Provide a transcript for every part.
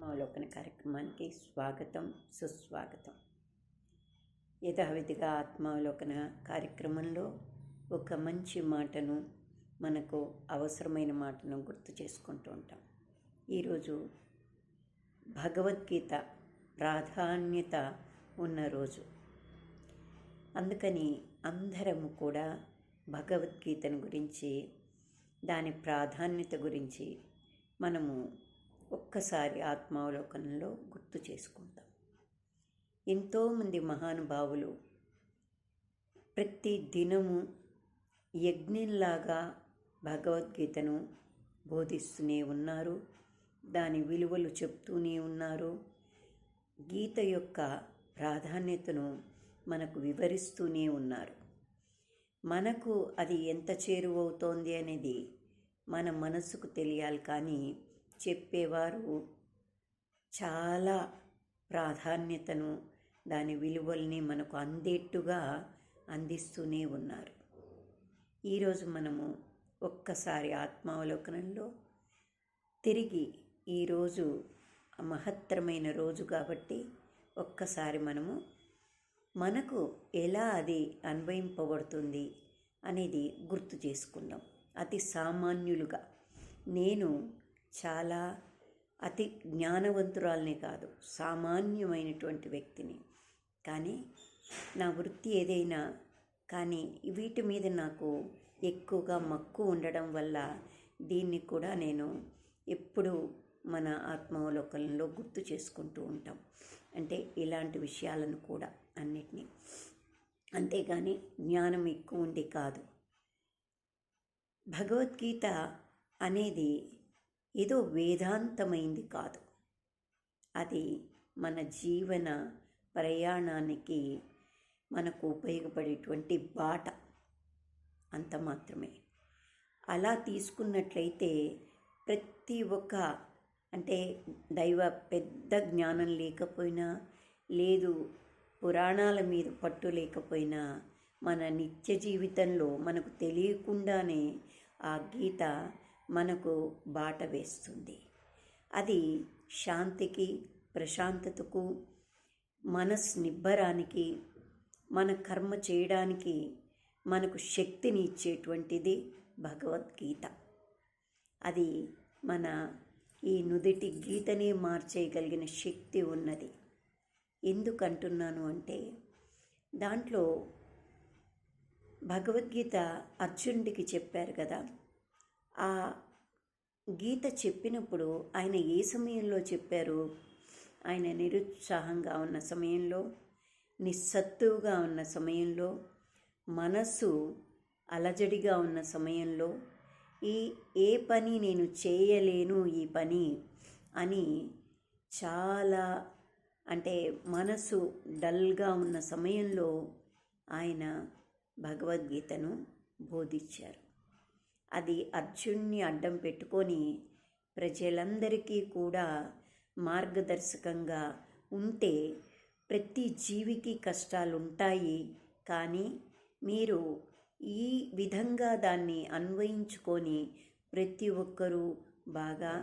ఆత్మావలోకన కార్యక్రమానికి స్వాగతం, సుస్వాగతం. యథావిధిగా ఆత్మావలోకన కార్యక్రమంలో ఒక మంచి మాటను, మనకు అవసరమైన మాటను గుర్తు చేసుకుంటూ ఉంటాం. ఈరోజు భగవద్గీత ప్రాధాన్యత ఉన్న రోజు. అందుకని అందరము కూడా భగవద్గీతను గురించి, దాని ప్రాధాన్యత గురించి మనము ఒక్కసారి ఆత్మావలోకనంలో గుర్తు చేసుకుంటాం. ఎంతోమంది మహానుభావులు ప్రతి దినము యజ్ఞంలాగా భగవద్గీతను బోధిస్తూనే ఉన్నారు, దాని విలువలు చెప్తూనే ఉన్నారు, గీత యొక్క ప్రాధాన్యతను మనకు వివరిస్తూనే ఉన్నారు. మనకు అది ఎంత చేరువవుతోంది అనేది మన మనసుకు తెలియాలి, కానీ చెప్పేవారు చాలా ప్రాధాన్యతను, దాని విలువల్ని మనకు అందేట్టుగా అందిస్తూనే ఉన్నారు. ఈరోజు మనము ఒక్కసారి ఆత్మావలోకనంలో తిరిగి, ఈరోజు మహత్తరమైన రోజు కాబట్టి ఒక్కసారి మనకు ఎలా అది అన్వయింపబడుతుంది అనేది గుర్తు చేసుకుందాం. అతి సామాన్యులుగా, నేను చాలా అతి జ్ఞానవంతురాలనే కాదు, సామాన్యమైనటువంటి వ్యక్తిని, కానీ నా వృత్తి ఏదైనా కానీ వీటి మీద నాకు ఎక్కువగా మక్కువ ఉండడం వల్ల దీన్ని కూడా నేను ఎప్పుడూ మన ఆత్మావలోకనంలో గుర్తు చేసుకుంటూ ఉంటాం. అంటే ఇలాంటి విషయాలను కూడా అన్నిటినీ, అంతేగాని జ్ఞానం ఎక్కువ ఉండి కాదు. భగవద్గీత అనేది ఏదో వేదాంతమైంది కాదు, అది మన జీవన ప్రయాణానికి మనకు ఉపయోగపడేటువంటి బాట, అంత మాత్రమే. అలా తీసుకున్నట్లయితే ప్రతి ఒక్క, అంటే దైవ పెద్ద జ్ఞానం లేకపోయినా, లేదు పురాణాల మీద పట్టు లేకపోయినా, మన నిత్య జీవితంలో మనకు తెలియకుండానే ఆ గీత మనకు బాట వేస్తుంది. అది శాంతికి, ప్రశాంతతకు, మనస్ నిబ్బరానికి, మన కర్మ చేయడానికి మనకు శక్తిని ఇచ్చేటువంటిది భగవద్గీత. అది మన ఈ నుదిటి గీతనే మార్చేయగలిగిన శక్తి ఉన్నది. ఎందుకంటున్నాను అంటే, దాంట్లో భగవద్గీత అర్జునుడికి చెప్పారు కదా. ఆ గీత చెప్పినప్పుడు ఆయన ఏ సమయంలో చెప్పారు? ఆయన నిరుత్సాహంగా ఉన్న సమయంలో, నిస్సత్తువుగా ఉన్న సమయంలో, మనసు అలజడిగా ఉన్న సమయంలో, ఏ పని నేను చేయలేను ఈ పని అని చాలా, అంటే మనసు డల్గా ఉన్న సమయంలో ఆయన భగవద్గీతను బోధించారు. అది అర్జున్ని అడ్డం పెట్టుకొని ప్రజలందరికీ కూడా మార్గదర్శకంగా ఉంటే, ప్రతి జీవికి కష్టాలు ఉంటాయి, కానీ మీరు ఈ విధంగా దాన్ని అన్వయించుకొని ప్రతి ఒక్కరూ బాగా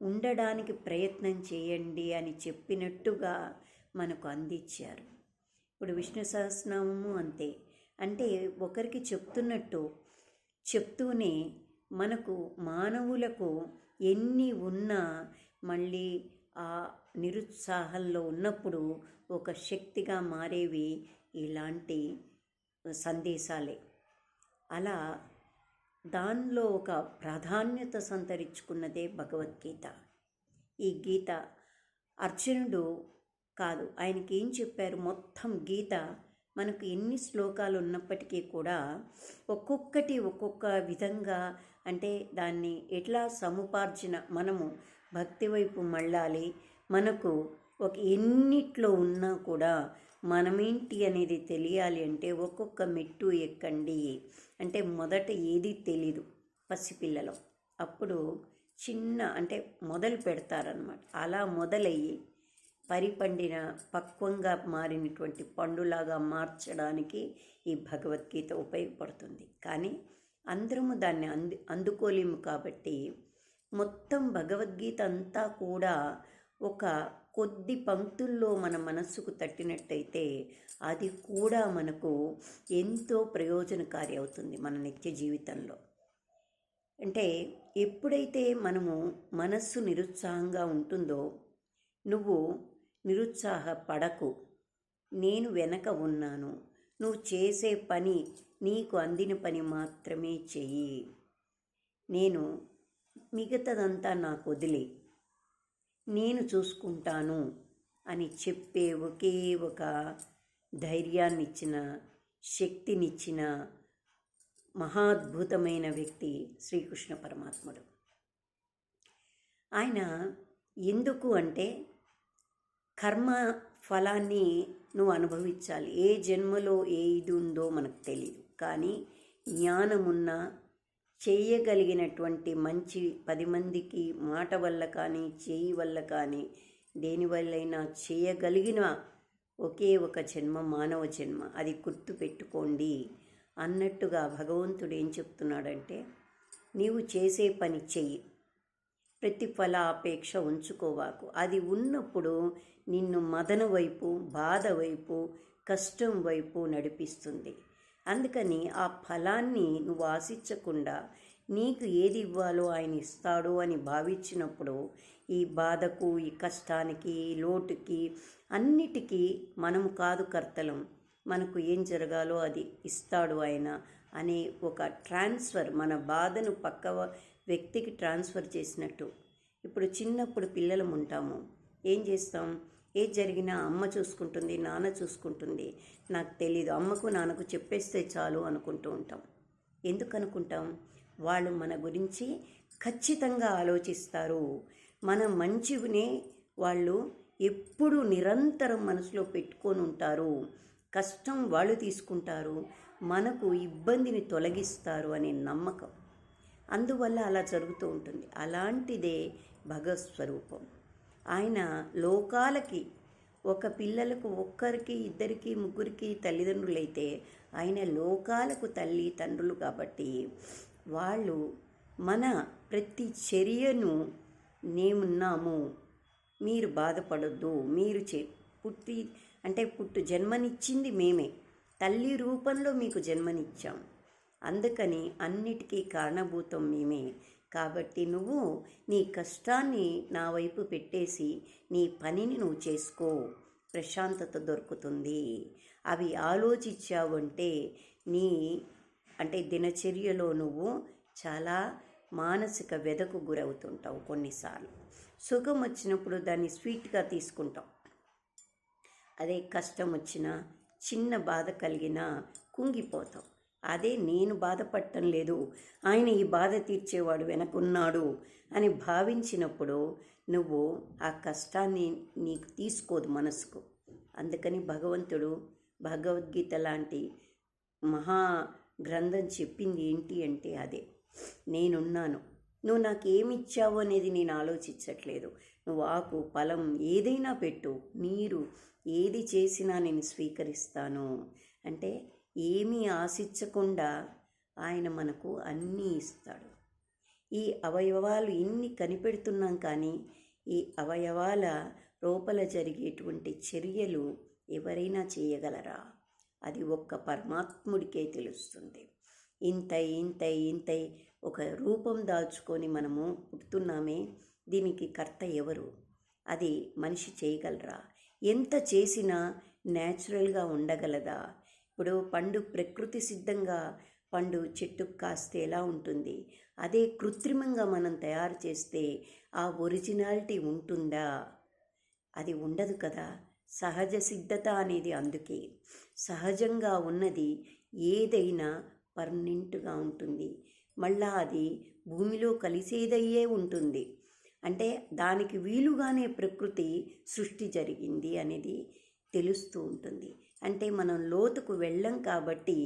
ఉండడానికి ప్రయత్నం చేయండి అని చెప్పినట్టుగా మనకు అందించారు. ఇప్పుడు విష్ణు సహస్రనామము అంతే. అంటే ఒకరికి చెప్తూనే మనకు మానవులకు ఎన్ని ఉన్నా మళ్ళీ ఆ నిరుత్సాహంలో ఉన్నప్పుడు ఒక శక్తిగా మారేవి ఇలాంటి సందేశాలే. అలా దానిలో ఒక ప్రాధాన్యత సంతరించుకున్నదే భగవద్గీత. ఈ గీత అర్జునుడు కాదు, ఆయనకి ఏం చెప్పారు? మొత్తం గీత మనకు ఎన్ని శ్లోకాలు ఉన్నప్పటికీ కూడా ఒక్కొక్కటి ఒక్కొక్క విధంగా, అంటే దాన్ని ఎట్లా సముపార్జన, మనము భక్తి వైపు మళ్ళాలి. మనకు ఒక ఎన్నిట్లో ఉన్నా కూడా మనమేంటి అనేది తెలియాలి అంటే ఒక్కొక్క మెట్టు ఎక్కండి. అంటే మొదట ఏది తెలీదు పసిపిల్లలు, అప్పుడు చిన్న, అంటే మొదలు పెడతారనమాట. అలా మొదలయ్యి పరిపండిన, పక్వంగా మారినటువంటి పండులాగా మార్చడానికి ఈ భగవద్గీత ఉపయోగపడుతుంది. కానీ అందరము దాన్ని అందుకోలేము కాబట్టి మొత్తం భగవద్గీత అంతా కూడా ఒక కొద్ది పంక్తుల్లో మన మనస్సుకు తట్టినట్టయితే అది కూడా మనకు ఎంతో ప్రయోజనకారి అవుతుంది మన నిత్య జీవితంలో. అంటే ఎప్పుడైతే మనము మనస్సు నిరుత్సాహంగా ఉంటుందో, నువ్వు నిరుత్సాహపడకు, నేను వెనక ఉన్నాను, నువ్వు చేసే పని నీకు అందిన పని మాత్రమే చెయ్యి, నేను మిగతాదంతా నాకు వదిలే, నేను చూసుకుంటాను అని చెప్పే ఒకే ఒక ధైర్యాన్నిచ్చిన, శక్తినిచ్చిన మహాద్భుతమైన వ్యక్తి శ్రీకృష్ణ పరమాత్ముడు. ఆయన ఎందుకు అంటే కర్మ ఫలాన్ని నువ్వు అనుభవించాలి. ఏ జన్మలో ఏ ఇది ఉందో మనకు తెలియదు, కానీ జ్ఞానమున్న చేయగలిగినటువంటి మంచి 10 మందికి మాట వల్ల కానీ చేయి వల్ల కానీ దేనివల్లైనా చేయగలిగిన ఒకే ఒక జన్మ మానవ జన్మ, అది గుర్తు పెట్టుకోండి అన్నట్టుగా భగవంతుడు ఏం చెప్తున్నాడంటే, నీవు చేసే పని చెయ్యి, ప్రతిఫల అపేక్ష ఉంచుకోవాకు. అది ఉన్నప్పుడు నిన్ను మదన వైపు, బాధ వైపు, కష్టం వైపు నడిపిస్తుంది. అందుకని ఆ ఫలాన్ని నువ్వు ఆశించకుండా నీకు ఏది ఇవ్వాలో ఆయన ఇస్తాడు అని భావించినప్పుడు ఈ బాధకు, ఈ కష్టానికి, ఈ లోటుకి అన్నిటికీ మనము కాదు కర్తలం. మనకు ఏం జరగాలో అది ఇస్తాడు ఆయన అనే ఒక ట్రాన్స్ఫర్, మన బాధను పక్క వ్యక్తికి ట్రాన్స్ఫర్ చేసినట్టు. ఇప్పుడు చిన్నప్పుడు పిల్లలం ఉంటాము, ఏం చేస్తాం? ఏది జరిగినా అమ్మ చూసుకుంటుంది, నాన్న చూసుకుంటుంది, నాకు తెలీదు, అమ్మకు నాన్నకు చెప్పేస్తే చాలు అనుకుంటూ ఉంటాం. ఎందుకు అనుకుంటాం? వాళ్ళు మన గురించి ఖచ్చితంగా ఆలోచిస్తారు, మన మంచినే వాళ్ళు ఎప్పుడూ నిరంతరం మనసులో పెట్టుకొని ఉంటారు, కష్టం వాళ్ళు తీసుకుంటారు, మనకు ఇబ్బందిని తొలగిస్తారు అనే నమ్మకం. అందువల్ల అలా జరుగుతూ ఉంటుంది. అలాంటిదే భగవత్ స్వరూపం. ఆయన లోకాలకి, ఒక పిల్లలకు ఒక్కరికి, ఇద్దరికి, ముగ్గురికి తల్లిదండ్రులైతే ఆయన లోకాలకు తల్లి తండ్రులు. కాబట్టి వాళ్ళు మన ప్రతి చర్యను నేమున్నాము, మీరు బాధపడొద్దు, మీరు పుట్టు జన్మనిచ్చింది మేమే, తల్లి రూపంలో మీకు జన్మనిచ్చాం, అందుకని అన్నిటికీ కారణభూతం మేమే. కాబట్టి నువ్వు నీ కష్టాన్ని నా వైపు పెట్టేసి నీ పనిని నువ్వు చేసుకో, ప్రశాంతత దొరుకుతుంది. అవి ఆలోచించావంటే దినచర్యలో నువ్వు చాలా మానసిక వ్యధకు గురవుతుంటావు. కొన్నిసార్లు సుఖం వచ్చినప్పుడు దాన్ని స్వీట్గా తీసుకుంటాం, అదే కష్టం వచ్చినా, చిన్న బాధ కలిగినా కుంగిపోతాం. అదే నేను బాధపడటం లేదు, ఆయన ఈ బాధ తీర్చేవాడు వెనకున్నాడు అని భావించినప్పుడు నువ్వు ఆ కష్టాన్ని నీకు తీసుకోదు మనసుకు. అందుకని భగవంతుడు భగవద్గీత లాంటి మహా గ్రంథం చెప్పింది ఏంటి అంటే అదే, నేనున్నాను, నువ్వు నాకు ఏమిచ్చావు అనేది నేను ఆలోచించట్లేదు, నువ్వు ఆకు ఫలం ఏదైనా పెట్టు, నీరు ఏది చేసినా నేను స్వీకరిస్తాను అంటే ఏమీ ఆశించకుండా ఆయన మనకు అన్నీ ఇస్తాడు. ఈ అవయవాలు ఇన్ని కనిపెడుతున్నాం, కానీ ఈ అవయవాల లోపల జరిగేటువంటి చర్యలు ఎవరైనా చేయగలరా? అది ఒక్క పరమాత్ముడికే తెలుస్తుంది. ఇంతై ఒక రూపం దాల్చుకొని మనము పుడుతున్నామే, దీనికి కర్త ఎవరు? అది మనిషి చేయగలరా? ఎంత చేసినా న్యాచురల్గా ఉండగలదా? ఇప్పుడు పండు ప్రకృతి సిద్ధంగా పండు చెట్టుకు కాస్తే ఎలా ఉంటుంది, అదే కృత్రిమంగా మనం తయారు చేస్తే ఆ ఒరిజినాలిటీ ఉంటుందా? అది ఉండదు కదా. సహజ సిద్ధత అనేది అందుకే. సహజంగా ఉన్నది ఏదైనా పర్మనెంట్గా ఉంటుంది, మళ్ళా అది భూమిలో కలిసేదయ్యే ఉంటుంది. అంటే దానికి వీలుగానే ప్రకృతి సృష్టి జరిగింది అనేది తెలుస్తూ ఉంటుంది. అంటే మనం లోతుకు వెళ్ళం కాబట్టి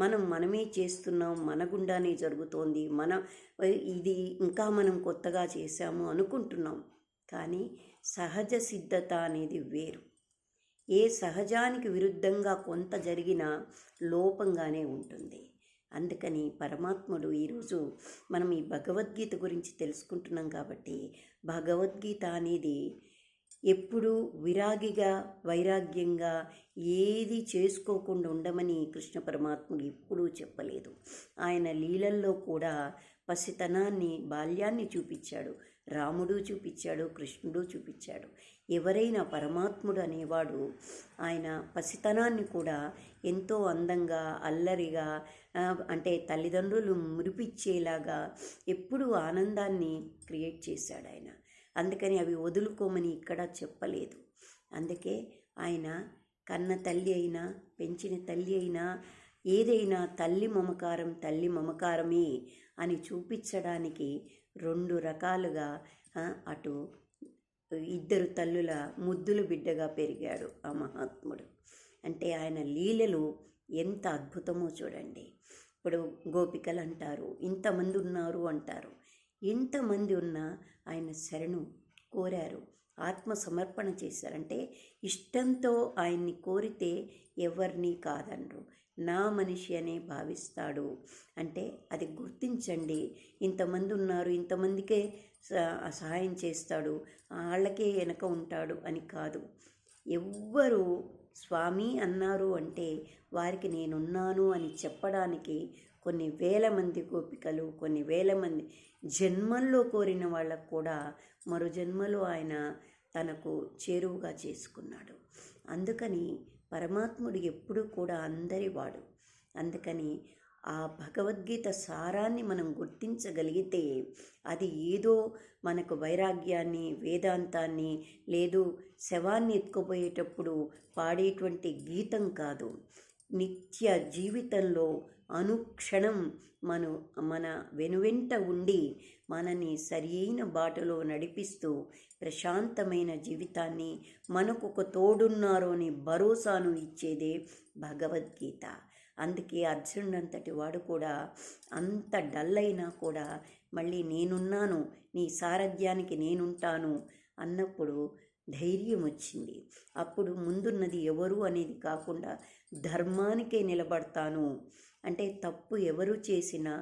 మనమే చేస్తున్నాం, మన గుండానే జరుగుతోంది, ఇది ఇంకా మనం కొత్తగా చేశాము అనుకుంటున్నాం. కానీ సహజ సిద్ధత అనేది వేరు. ఏ సహజానికి విరుద్ధంగా కొంత జరిగినా లోపంగానే ఉంటుంది. అందుకని పరమాత్ముడు ఈరోజు మనం ఈ భగవద్గీత గురించి తెలుసుకుంటున్నాం కాబట్టి, భగవద్గీత అనేది ఎప్పుడూ విరాగిగా వైరాగ్యంగా ఏది చేసుకోకుండా ఉండమని కృష్ణ పరమాత్ముడు ఎప్పుడూ చెప్పలేదు. ఆయన లీలల్లో కూడా పసితనాన్ని, బాల్యాన్ని చూపించాడు. రాముడు చూపించాడు, కృష్ణుడు చూపించాడు. ఎవరైనా పరమాత్ముడు అనేవాడు ఆయన పసితనాన్ని కూడా ఎంతో అందంగా, అల్లరిగా, అంటే తల్లిదండ్రులు మురిపిచ్చేలాగా ఎప్పుడూ ఆనందాన్ని క్రియేట్ చేశాడు ఆయన. అందుకని అవి వదులుకోమని ఇక్కడ చెప్పలేదు. అందుకే ఆయన కన్న తల్లి అయినా, పెంచిన తల్లి అయినా, ఏదైనా తల్లి మమకారమే అని చూపించడానికి 2 రకాలుగా అటు ఇద్దరు తల్లుల ముద్దుల బిడ్డగా పెరిగాడు ఆ మహాత్ముడు. అంటే ఆయన లీలలు ఎంత అద్భుతమో చూడండి. ఇప్పుడు గోపికలు అంటారు, ఇంతమంది ఉన్నారు అంటారు. ఎంతమంది ఉన్నా ఆయన శరణు కోరారు, ఆత్మ సమర్పణ చేశారంటే ఇష్టంతో ఆయన్ని కోరితే ఎవరిని కాదనరు. నా మనిషి అనే భావిస్తాడు. అంటే అది గుర్తించండి. ఇంతమంది ఉన్నారు, ఇంతమందికే సహాయం చేస్తాడు, వాళ్ళకే వెనక ఉంటాడు అని కాదు. ఎవ్వరు స్వామి అన్నారు అంటే వారికి నేనున్నాను అని చెప్పడానికి కొన్ని వేల మంది గోపికలు, కొన్ని వేల మంది జన్మల్లో కోరిన వాళ్ళకు కూడా మరో జన్మలో ఆయన తనకు చేరువుగా చేసుకున్నాడు. అందుకని పరమాత్ముడు ఎప్పుడూ కూడా అందరివాడు. అందుకని ఆ భగవద్గీత సారాన్ని మనం గుర్తించగలిగితే అది ఏదో మనకు వైరాగ్యాన్ని, వేదాంతాన్ని, లేదు శవాన్ని ఎత్తుకుపోయేటప్పుడు పాడేటువంటి గీతం కాదు. నిత్య జీవితంలో అనుక్షణం మన వెనువెంట ఉండి మనని సరియైన బాటలో నడిపిస్తూ ప్రశాంతమైన జీవితాన్ని, మనకు ఒక తోడున్నారు అని భరోసాను ఇచ్చేదే భగవద్గీత. అందుకే అర్జునుడంతటి వాడు కూడా అంత డల్ అయినా కూడా మళ్ళీ నేనున్నాను, నీ సారథ్యానికి నేనుంటాను అన్నప్పుడు ధైర్యం వచ్చింది. అప్పుడు ముందున్నది ఎవరు అనేది కాకుండా ధర్మానికే నిలబడతాను అంటే తప్పు ఎవరు చేసినా,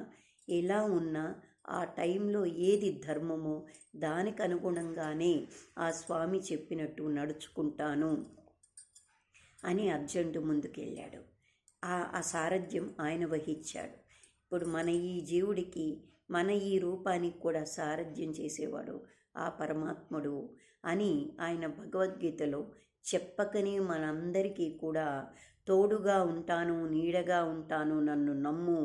ఎలా ఉన్నా ఆ టైంలో ఏది ధర్మమో దానికి అనుగుణంగానే ఆ స్వామి చెప్పినట్టు నడుచుకుంటాను అని అర్జునుడు ముందుకెళ్ళాడు. ఆ సారథ్యం ఆయన వహించాడు. ఇప్పుడు మన ఈ జీవుడికి, మన ఈ రూపానికి కూడా సారథ్యం చేసేవాడు ఆ పరమాత్ముడు అని ఆయన భగవద్గీతలో చెప్పకనే మనందరికీ కూడా తోడుగా ఉంటాను, నీడగా ఉంటాను, నన్ను నమ్ము,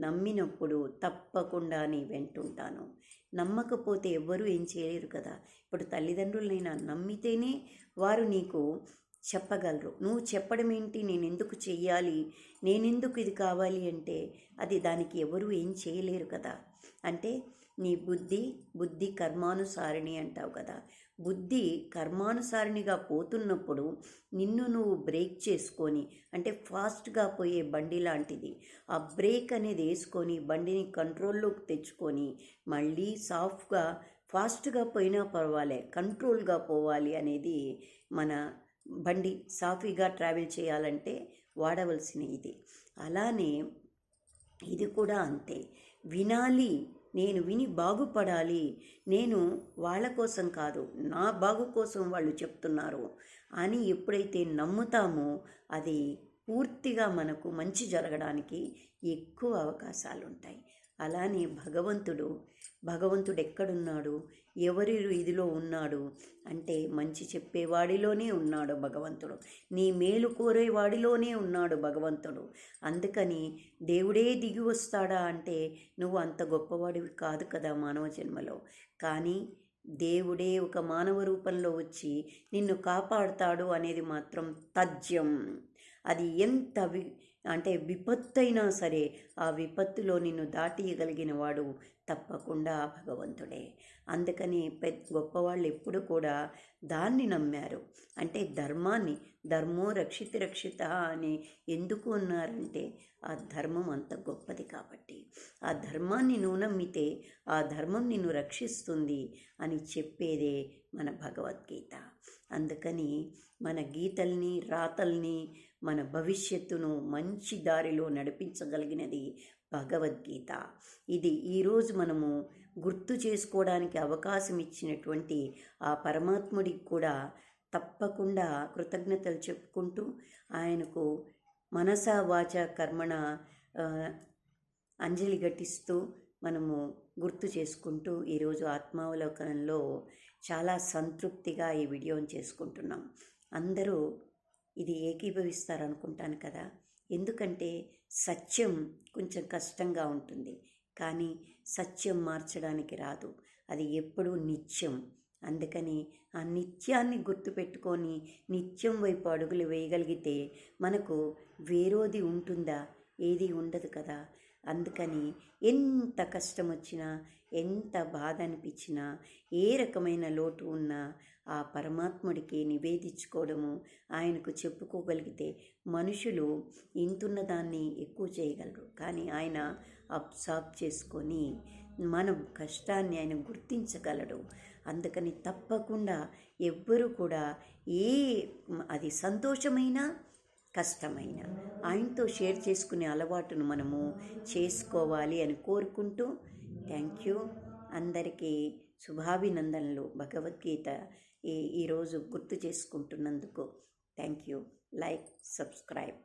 నమ్మినప్పుడు తప్పకుండా నీ వెంటుంటాను. నమ్మకపోతే ఎవ్వరూ ఏం చేయలేరు కదా. ఇప్పుడు తల్లిదండ్రులనైనా నమ్మితేనే వారు నీకు చెప్పగలరు. నువ్వు చెప్పడం ఏంటి, నేను ఎందుకు చెయ్యాలి, నేనెందుకు ఇది కావాలి అంటే అది దానికి ఎవరు ఏం చేయలేరు కదా. అంటే నీ బుద్ధి కర్మానుసారిణి అంటావు కదా. బుద్ధి కర్మానుసారిణిగా పోతున్నప్పుడు నిన్ను నువ్వు బ్రేక్ చేసుకొని, అంటే ఫాస్ట్గా పోయే బండి లాంటిది, ఆ బ్రేక్ అనేది వేసుకొని బండిని కంట్రోల్లోకి తెచ్చుకొని మళ్ళీ సాఫ్ట్గా, ఫాస్ట్గా పోయినా పర్వాలే, కంట్రోల్గా పోవాలి అనేది మన బండి సాఫీగా ట్రావెల్ చేయాలంటే వాడవలసిన ఇది. అలానే ఇది కూడా అంతే. వినాలి, నేను విని బాగుపడాలి, నేను వాళ్ళ కోసం కాదు నా బాగు కోసం వాళ్ళు చెప్తున్నారు అని ఎప్పుడైతే నమ్ముతామో అది పూర్తిగా మనకు మంచి జరగడానికి ఎక్కువ అవకాశాలు ఉంటాయి. అలానే భగవంతుడు ఎక్కడున్నాడు, ఎవరి ఇదిలో ఉన్నాడు అంటే మంచి చెప్పేవాడిలోనే ఉన్నాడు భగవంతుడు, నీ మేలు కోరేవాడిలోనే ఉన్నాడు భగవంతుడు. అందుకని దేవుడే దిగి వస్తాడా అంటే నువ్వు అంత గొప్పవాడివి కాదు కదా మానవ జన్మలో. కానీ దేవుడే ఒక మానవ రూపంలో వచ్చి నిన్ను కాపాడుతాడు అనేది మాత్రం తథ్యం. అది ఎంత అంటే విపత్తైనా సరే ఆ విపత్తులో నిన్ను దాటియగలిగిన వాడు తప్పకుండా భగవంతుడే. అందుకని గొప్పవాళ్ళు ఎప్పుడు కూడా దాన్ని నమ్మారు. అంటే ధర్మాన్ని, ధర్మో రక్షిత అని ఎందుకు అన్నారంటే ఆ ధర్మం అంత గొప్పది కాబట్టి. ఆ ధర్మాన్ని నువ్వు నమ్మితే ఆ ధర్మం నిన్ను రక్షిస్తుంది అని చెప్పేదే మన భగవద్గీత. అందుకని మన గీతల్ని రాతల్ని మన భవిష్యత్తును మంచి దారిలో నడిపించగలిగినది భగవద్గీత. ఇది ఈరోజు మనము గుర్తు చేసుకోవడానికి అవకాశం ఇచ్చినటువంటి ఆ పరమాత్ముడికి కూడా తప్పకుండా కృతజ్ఞతలు చెప్పుకుంటూ ఆయనకు మనసా వాచ కర్మణ అంజలి ఘటిస్తూ మనము గుర్తు చేసుకుంటూ ఈరోజు ఆత్మావలోకనంలో చాలా సంతృప్తిగా ఈ వీడియోని చేసుకుంటున్నాం. అందరూ ఇది ఏకీభవిస్తారనుకుంటాను కదా, ఎందుకంటే సత్యం కొంచెం కష్టంగా ఉంటుంది, కానీ సత్యం మార్చడానికి రాదు, అది ఎప్పుడూ నిత్యం. అందుకని ఆ నిత్యాన్ని గుర్తుపెట్టుకొని నిత్యం వైపు అడుగులు వేయగలిగితే మనకు వేరోది ఉంటుందా? ఏది ఉండదు కదా. అందుకని ఎంత కష్టం వచ్చినా, ఎంత బాధ అనిపించినా, ఏ రకమైన లోటు ఉన్నా ఆ పరమాత్ముడికి నివేదించుకోవడము, ఆయనకు చెప్పుకోగలిగితే మనుషులు ఇంతున్న దాన్ని ఎక్కువ చేయగలరు, కానీ ఆయన అబ్జర్వ్ చేసుకొని మన కష్టాన్ని ఆయన గుర్తించగలడు. అందుకని తప్పకుండా ఎవ్వరూ కూడా అది సంతోషమైనా కష్టమైన ఆయనతో షేర్ చేసుకునే అలవాటును మనము చేసుకోవాలి అని కోరుకుంటూ థ్యాంక్ యూ. అందరికీ శుభాభినందనలు. భగవద్గీత ఈరోజు గుర్తు చేసుకుంటున్నందుకు థ్యాంక్ యూ. Like, subscribe.